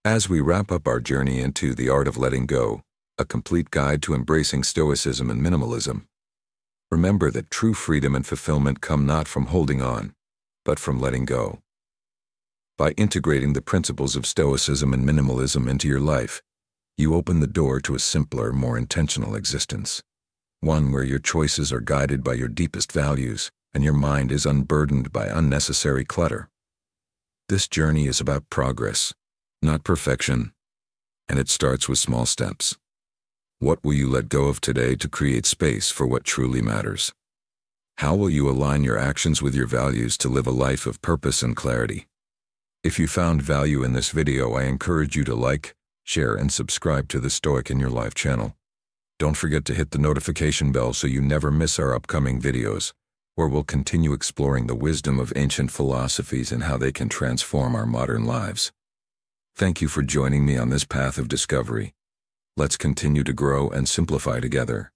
As we wrap up our journey into the art of letting go, a complete guide to embracing Stoicism and minimalism, remember that true freedom and fulfillment come not from holding on, but from letting go. By integrating the principles of Stoicism and minimalism into your life, you open the door to a simpler, more intentional existence. One where your choices are guided by your deepest values and your mind is unburdened by unnecessary clutter. This journey is about progress, not perfection, and it starts with small steps. What will you let go of today to create space for what truly matters? How will you align your actions with your values to live a life of purpose and clarity? If you found value in this video, I encourage you to like, share, and subscribe to the Stoic in Your Life channel. Don't forget to hit the notification bell so you never miss our upcoming videos, where we'll continue exploring the wisdom of ancient philosophies and how they can transform our modern lives. Thank you for joining me on this path of discovery. Let's continue to grow and simplify together.